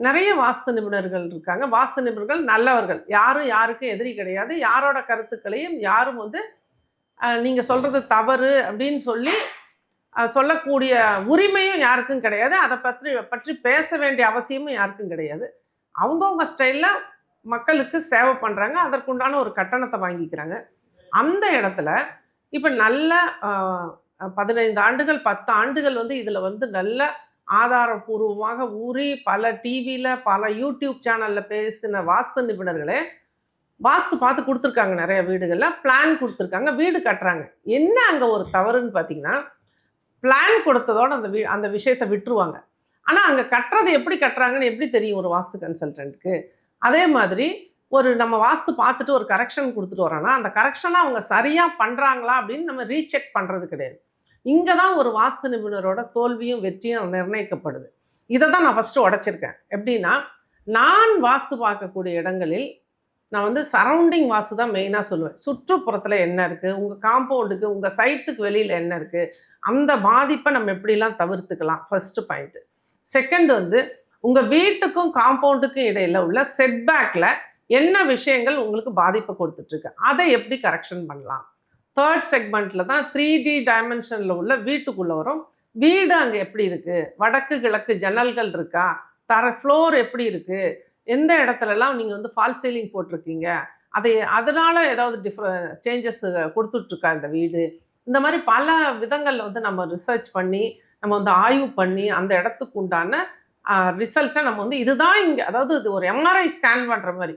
நிறைய வாஸ்து நிபுணர்கள் இருக்காங்க. வாஸ்து நிபுணர்கள் நல்லவர்கள். யாரும் யாருக்கும் எதிரி கிடையாது. யாரோட கருத்துக்களையும் யாரும் வந்து நீங்க சொல்றது தவறு அப்படின்னு சொல்லி சொல்லக்கூடிய உரிமையும் யாருக்கும் கிடையாது. அதை பற்றி பேச வேண்டிய அவசியமும் யாருக்கும் கிடையாது. அவங்கவுங்க ஸ்டைலில் மக்களுக்கு சேவை பண்ணுறாங்க. அதற்குண்டான ஒரு கட்டணத்தை வாங்கிக்கிறாங்க. அந்த இடத்துல இப்போ நல்ல 15 ஆண்டுகள் 10 ஆண்டுகள் வந்து இதில் வந்து நல்ல ஆதாரபூர்வமாக ஊறி பல டிவியில் பல யூடியூப் சேனலில் பேசின வாஸ்து நிபுணர்களே வாஸ்து பார்த்து கொடுத்துருக்காங்க. நிறைய வீடுகளில் பிளான் கொடுத்துருக்காங்க, வீடு கட்டுறாங்க. என்ன அங்கே ஒரு தவறுன்னு பார்த்தீங்கன்னா, பிளான் கொடுத்ததோடு அந்த விஷயத்தை விட்டுருவாங்க. ஆனால் அங்கே கட்டுறது எப்படி கட்டுறாங்கன்னு எப்படி தெரியும் ஒரு வாஸ்து கன்சல்டன்ட்க்கு? அதே மாதிரி நம்ம வாஸ்து பார்த்துட்டு ஒரு கரெக்ஷன் கொடுத்துட்டு வரோன்னா அந்த கரெக்ஷனை அவங்க சரியாக பண்ணுறாங்களா அப்படின்னு நம்ம ரீசெக் பண்ணுறது கிடையாது. இங்கே தான் ஒரு வாஸ்து நிபுணரோட தோல்வியும் வெற்றியும் நிர்ணயிக்கப்படுது. இதை தான் நான் ஃபஸ்ட்டு உடைச்சிருக்கேன். எப்படின்னா, நான் வாஸ்து பார்க்கக்கூடிய இடங்களில் நான் வந்து சரௌண்டிங் வாஸ்து தான் மெயினாக சொல்லுவேன். சுற்றுப்புறத்தில் என்ன இருக்குது, உங்கள் காம்பவுண்டுக்கு உங்கள் சைட்டுக்கு வெளியில் என்ன இருக்குது, அந்த பாதிப்பை நம்ம எப்படிலாம் தவிர்த்துக்கலாம், ஃபர்ஸ்ட் பாயிண்ட்டு. செகண்ட் வந்து உங்கள் வீட்டுக்கும் காம்பவுண்டுக்கும் இடையில் உள்ள செட்பேக்கில் என்ன விஷயங்கள் உங்களுக்கு பாதிப்பை கொடுத்துட்ருக்கு, அதை எப்படி கரெக்ஷன் பண்ணலாம். தேர்ட் செக்மெண்ட்டில் தான் 3D டைமென்ஷனில் உள்ள வீட்டுக்குள்ளே வரும். வீடு அங்கே எப்படி இருக்குது, வடக்கு கிழக்கு ஜன்னல்கள் இருக்கா, ஃப்ளோர் எப்படி இருக்குது, எந்த இடத்துலலாம் நீங்கள் வந்து ஃபால் சீலிங் போட்டிருக்கீங்க, அதனால் ஏதாவது சேஞ்சஸ் கொடுத்துட்ருக்கா இந்த வீடு. இந்த மாதிரி பல விதங்களில் வந்து நம்ம ரிசர்ச் பண்ணி நம்ம வந்து ஆய்வு பண்ணி அந்த இடத்துக்கு உண்டான ரிசல்ட்டை நம்ம வந்து இதுதான் இங்கே, அதாவது இது ஒரு எம்ஆர்ஐ ஸ்கேன் பண்ணுற மாதிரி